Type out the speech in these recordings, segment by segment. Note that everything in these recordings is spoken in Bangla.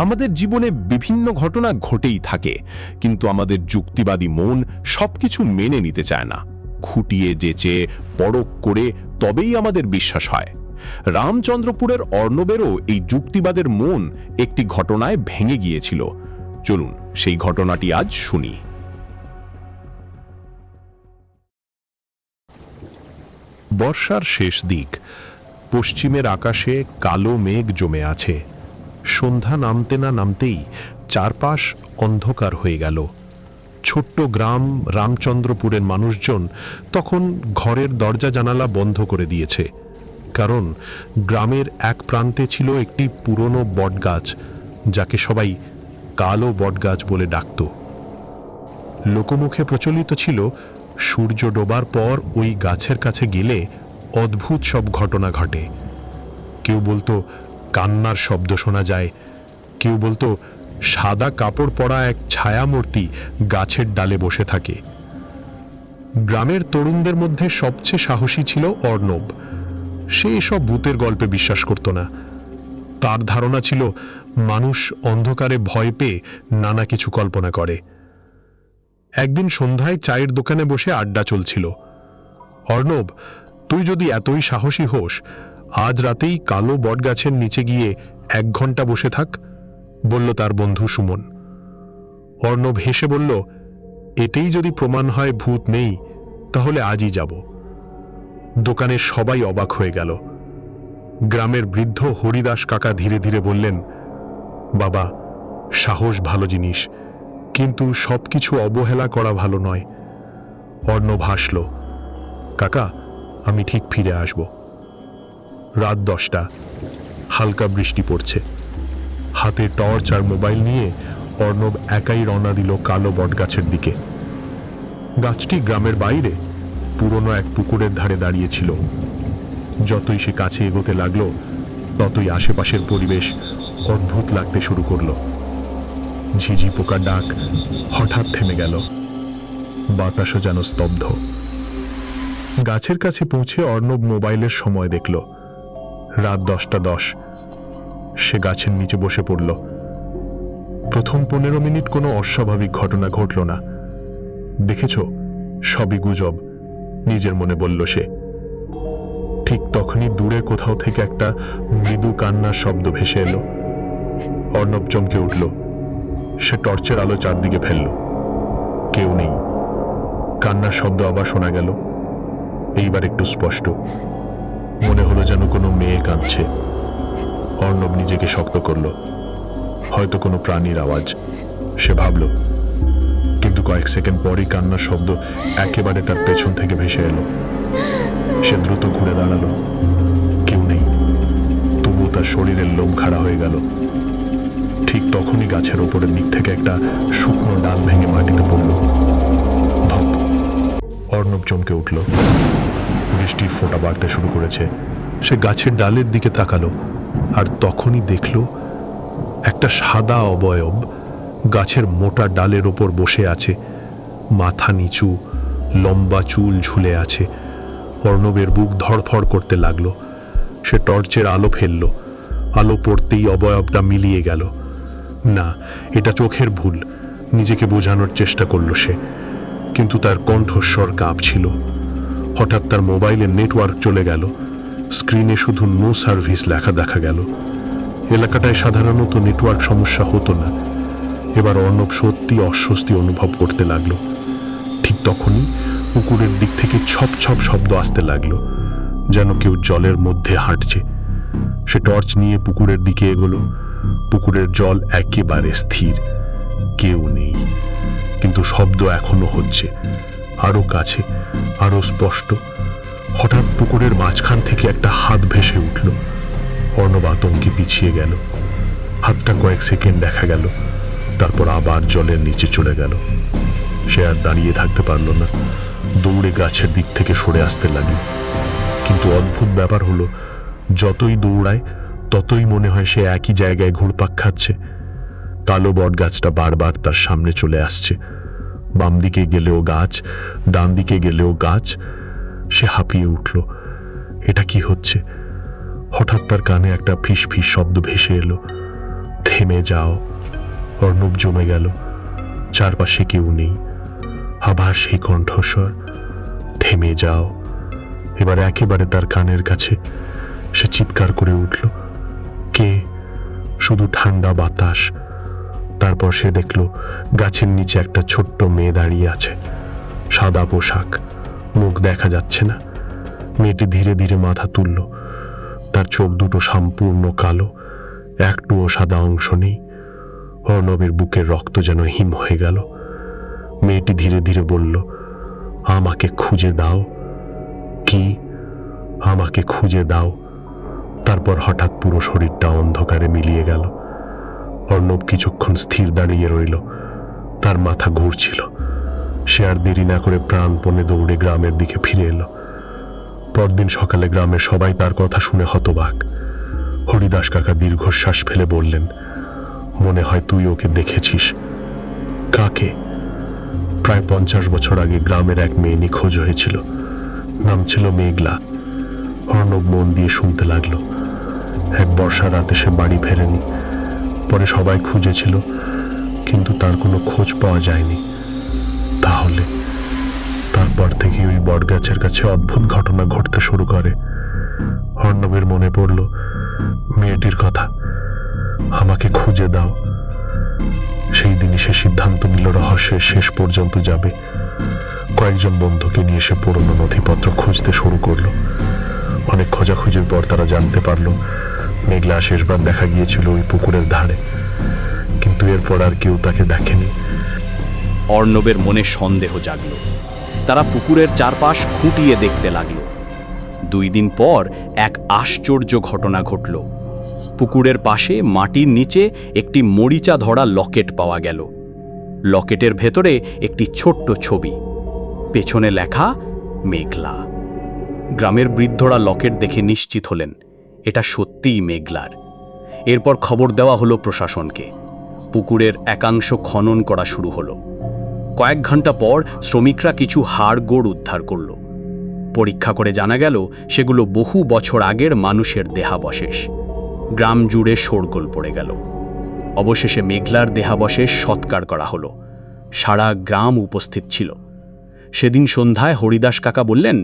আমাদের জীবনে বিভিন্ন ঘটনা ঘটেই থাকে, কিন্তু আমাদের যুক্তিবাদী মন সবকিছু মেনে নিতে চায় না। খুঁটিয়ে যেচে পরখ করে তবেই আমাদের বিশ্বাস হয়। রামচন্দ্রপুরের অর্ণবেরও এই যুক্তিবাদের মন একটি ঘটনায় ভেঙে গিয়েছিল। চলুন সেই ঘটনাটি আজ শুনি। বর্ষার শেষ দিক। পশ্চিমের আকাশে কালো মেঘ জমে আছে। সন্ধ্যা নামতে না নামতেই চারপাশ অন্ধকার হয়ে গেল। ছোট্ট গ্রাম রামচন্দ্রপুরের মানুষজন তখন ঘরের দরজা জানালা বন্ধ করে দিয়েছে, কারণ গ্রামের এক প্রান্তে ছিল একটি পুরনো বটগাছ, যাকে সবাই কালো বটগাছ বলে ডাকত। লোকমুখে প্রচলিত ছিল সূর্য ডোবার পর ওই গাছের কাছে গেলে অদ্ভুত সব ঘটনা ঘটে। কেউ বলতো কান্নার শব্দ শোনা যায়, কেউ বলতো সাদা কাপড় পরা এক ছায়ামূর্তি গাছের ডালে বসে থাকে। গ্রামের তরুণদের মধ্যে সবচেয়ে সাহসী ছিল অর্ণব। সে এসব ভূতের গল্পে বিশ্বাস করত না। তার ধারণা ছিল মানুষ অন্ধকারে ভয় পেয়ে নানা কিছু কল্পনা করে। একদিন সন্ধ্যায় চায়ের দোকানে বসে আড্ডা চলছিল। অর্ণব, তুই যদি এতই সাহসী হোস, আজ রাতেই কালো বটগাছের নিচে গিয়ে 1 ঘন্টা বসে থাক, বলল তার বন্ধু সুমন। অর্ণব হেসে বলল, এতেই যদি প্রমাণ হয় ভূত নেই, তাহলে আজই যাব। দোকানের সবাই অবাক হয়ে গেল। গ্রামের বৃদ্ধ হরিদাস কাকা ধীরে ধীরে বললেন, বাবা, সাহস ভালো জিনিস, কিন্তু সবকিছু অবহেলা করা ভালো নয়। অর্ণব হাসল, কাকা, আমি ঠিক ফিরে আসব। রাত 10টা, হালকা বৃষ্টি পড়ছে। হাতে টর্চ আর মোবাইল নিয়ে অর্ণব একাই রওনা দিল কালো বটগাছের দিকে। গাছটি গ্রামের বাইরে পুরনো এক পুকুরের ধারে দাঁড়িয়েছিল। যতই সে কাছে এগোতে লাগলো, ততই আশেপাশের পরিবেশ অদ্ভুত লাগতে শুরু করলো। ঝিঝি পোকার ডাক হঠাৎ থেমে গেল। বাতাসও যেন স্তব্ধ। গাছের কাছে পৌঁছে অর্ণব মোবাইলের সময় দেখল। রাত 10টা 10। সে গাছের নিচে বসে পড়ল। প্রথম 15 মিনিট কোনো অস্বাভাবিক ঘটনা ঘটল না। দেখেছ, সবই গুজব, নিজের মনে বলল সে। ঠিক তখনই দূরে কোথাও থেকে একটা মৃদু কান্নার শব্দ ভেসে এলো। অর্ণব চমকে উঠল। সে টর্চের আলো চারদিকে ফেলল। কেউ নেই। কান্নার শব্দ আবার শোনা গেল, এইবার একটু স্পষ্ট। মনে হলো যেন কোনো মেয়ে কাঁদছে। অর্ণব নিজেকে শক্ত করল। হয়তো কোনো প্রাণীর আওয়াজ, সে ভাবল। কিন্তু কয়েক সেকেন্ড পরই কান্নার শব্দ একেবারে তার পেছন থেকে ভেসে এলো। সে দ্রুত ঘুরে দাঁড়ালো। কেউ নেই। তবুও তার শরীরের লোম খাড়া হয়ে গেল। ঠিক তখনই গাছের ওপরের দিক থেকে একটা শুকনো ডাল ভেঙে মাটিতে পড়ল। ধপ। অর্ণব চমকে উঠল। বৃষ্টির ফোঁটা বাড়তে শুরু করেছে। সে গাছের ডালের দিকে তাকালো, আর তখনই দেখল একটা সাদা অবয়ব গাছের মোটা ডালের ওপর বসে আছে। মাথা নিচু, লম্বা চুল ঝুলে আছে। অর্ণবের বুক ধড়ফড় করতে লাগলো। সে টর্চের আলো ফেলল। আলো পড়তেই অবয়বটা মিলিয়ে গেল। না, এটা চোখের ভুল, নিজেকে বোঝানোর চেষ্টা করল সে। কিন্তু তার কণ্ঠস্বর কাঁপছিল। হঠাৎ তার মোবাইলের নেটওয়ার্ক চলে গেল। স্ক্রিনে শুধু নো সার্ভিস লেখা দেখা গেল। এলাকাটায় সাধারণত নেটওয়ার্ক সমস্যা হতো না। এবার অর্ণব সত্যি অস্বস্তি অনুভব করতে লাগলো। ঠিক তখনই পুকুরের দিক থেকে ছপ ছপ শব্দ আসতে লাগলো, যেন কেউ জলের মধ্যে হাঁটছে। সে টর্চ নিয়ে পুকুরের দিকে এগোলো। পুকুরের জল একেবারে স্থির, কেউ নেই। কিন্তু শব্দ এখনো হচ্ছে, আরো কাছে, আরো স্পষ্ট। হঠাৎ পুকুরের মাঝখান থেকে একটা হাত ভেসে উঠল। অর্ণব আতঙ্কে পিছিয়ে গেল। হাতটা কয়েক সেকেন্ড দেখা গেল, তারপর আবার জলের নিচে চলে গেল। সে আর দাঁড়িয়ে থাকতে পারল না। দৌড়ে গাছের দিক থেকে সরে আসতে লাগলো। কিন্তু অদ্ভুত ব্যাপার হলো, যতই দৌড়ায় ততই মনে হয় সে একই জায়গায় ঘুরপাক খাচ্ছে। কালো বট গাছটা বারবার তার সামনে চলে আসছে। বাম দিকে গেলেও গাছ, ডান দিকে গেলেও গাছ। সে হাঁপিয়ে উঠল। এটা কি হচ্ছে? হঠাৎ তার কানে একটা ফিস ফিস শব্দ ভেসে এলো। থেমে যাও। অর্ণব জমে গেল। চারপাশে কেউ নেই। আবার সেই কণ্ঠস্বর, থেমে যাও। এবার একেবারে তার কানের কাছে। সে চিৎকার করে উঠল, কে? শুধু ঠান্ডা বাতাস। তারপর সে দেখল গাছের নিচে একটা ছোট্ট মেয়ে দাঁড়িয়ে আছে। সাদা পোশাক, মুখ দেখা যাচ্ছে না। মেয়েটি ধীরে ধীরে মাথা তুলল। তার চোখ দুটো সম্পূর্ণ কালো, একটুও সাদা অংশ নেই। অর্ণবের বুকের রক্ত যেন হিম হয়ে গেল। মেয়েটি ধীরে ধীরে বলল, আমাকে খুঁজে দাও। কি? আমাকে খুঁজে দাও। তারপর হঠাৎ পুরো শরীরটা অন্ধকারে মিলিয়ে গেল। অর্ণব কিছুক্ষণ স্থির দাঁড়িয়ে রইল। তার মাথা ঘুরছিল। সে আর দেরি না করে প্রাণপণে দৌড়ে গ্রামের দিকে ফিরে এলো। পরদিন সকালে গ্রামের সবাই তার কথা শুনে হতবাক। হরিদাস কাকা দীর্ঘশ্বাস ফেলে বললেন, মনে হয় তুই ওকে দেখেছিস। কাকে? প্রায় 50 বছর আগে গ্রামের এক মেয়ে নিখোঁজ হয়েছিল। নাম ছিল মেঘলা। অর্ণব মন দিয়ে শুনতে লাগলো। এক বর্ষা রাতে সে বাড়ি ফেরেনি। পরে সবাই খুঁজেছিল, কিন্তু তার কোনো খোঁজ পাওয়া যায়নি। তাহলে তারপর থেকে ওই বটগাছের কাছে অদ্ভুত ঘটনা ঘটতে শুরু করে। অর্ণবের মনে পড়ল মেয়েটির কথা, আমাকে খুঁজে দাও। সেই দিনই সে সিদ্ধান্ত নিল রহস্যের শেষ পর্যন্ত যাবে। কয়েকজন বন্ধুকে নিয়ে সে পুরনো নথিপত্র খুঁজতে শুরু করলো। অনেক খোঁজাখুঁজির পর তারা জানতে পারলো মেঘলা শেষবার দেখা গিয়েছিল ওই পুকুরের ধারে, কিন্তু এরপর আর কেউ তাকে দেখেনি। অর্ণবের মনে সন্দেহ জাগল। তারা পুকুরের চারপাশ খুঁটিয়ে দেখতে লাগলো। 2 দিন পর এক আশ্চর্য ঘটনা ঘটল। পুকুরের পাশে মাটির নিচে একটি মরিচা ধরা লকেট পাওয়া গেল। লকেটের ভেতরে একটি ছোট্ট ছবি, পেছনে লেখা মেঘলা। গ্রামের বৃদ্ধরা লকেট দেখে নিশ্চিত হলেন এটা সত্যিই মেঘলার। এরপর খবর দেওয়া হলো প্রশাসনকে। পুকুরের একাংশ খনন করা শুরু হলো। কয়েক ঘন্টা পর শ্রমিকরা কিছু হাড়গোড় উদ্ধার করল। পরীক্ষা করে জানা গেল সেগুলো বহু বছর আগের মানুষের দেহাবশেষ। গ্রাম জুড়ে শোরগোল পড়ে গেল। অবশেষে মেঘলার দেহাবশেষ সৎকার করা হলো। সারা গ্রাম উপস্থিত ছিল। সেদিন সন্ধ্যায় হরিদাস কাকা বললেন,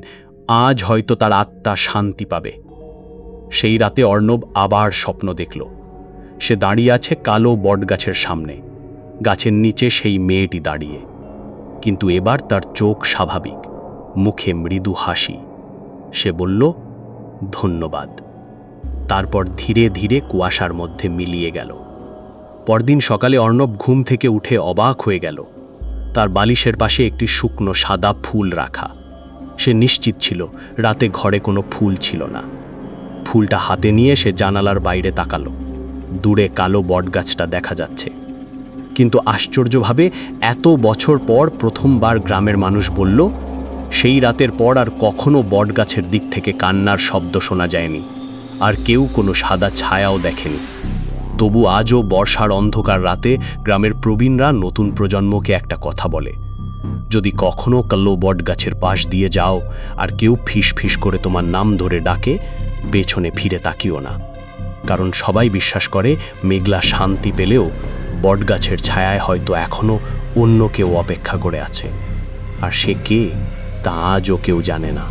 আজ হয়তো তার আত্মা শান্তি পাবে। সেই রাতে অর্ণব আবার স্বপ্ন দেখল। সে দাঁড়িয়ে আছে কালো বটগাছের সামনে। গাছের নিচে সেই মেয়েটি দাঁড়িয়ে, কিন্তু এবার তার চোখ স্বাভাবিক, মুখে মৃদু হাসি। সে বলল, ধন্যবাদ। তারপর ধীরে ধীরে কুয়াশার মধ্যে মিলিয়ে গেল। পরদিন সকালে অর্ণব ঘুম থেকে উঠে অবাক হয়ে গেল। তার বালিশের পাশে একটি শুকনো সাদা ফুল রাখা। সে নিশ্চিত ছিল রাতে ঘরে কোনো ফুল ছিল না। ফুলটা হাতে নিয়ে সে জানালার বাইরে তাকালো। দূরে কালো বটগাছটা দেখা যাচ্ছে। কিন্তু আশ্চর্যভাবে এত বছর পর প্রথমবার গ্রামের মানুষ বলল, সেই রাতের পর আর কখনো বটগাছের দিক থেকে কান্নার শব্দ শোনা যায়নি, আর কেউ কোনো সাদা ছায়াও দেখেনি। তবু আজও বর্ষার অন্ধকার রাতে গ্রামের প্রবীণরা নতুন প্রজন্মকে একটা কথা বলে, যদি কখনো কালো বটগাছের পাশ দিয়ে যাও আর কেউ ফিস ফিস করে তোমার নাম ধরে ডাকে, পেছনে ফিরে তাকিও না। কারণ সবাই বিশ্বাস করে মেঘলা শান্তি পেলেও বটগাছের ছায়ায় হয়তো এখনো অন্য কেউ অপেক্ষা করে আছে, আর সে কে তা আজও কেউ জানে না।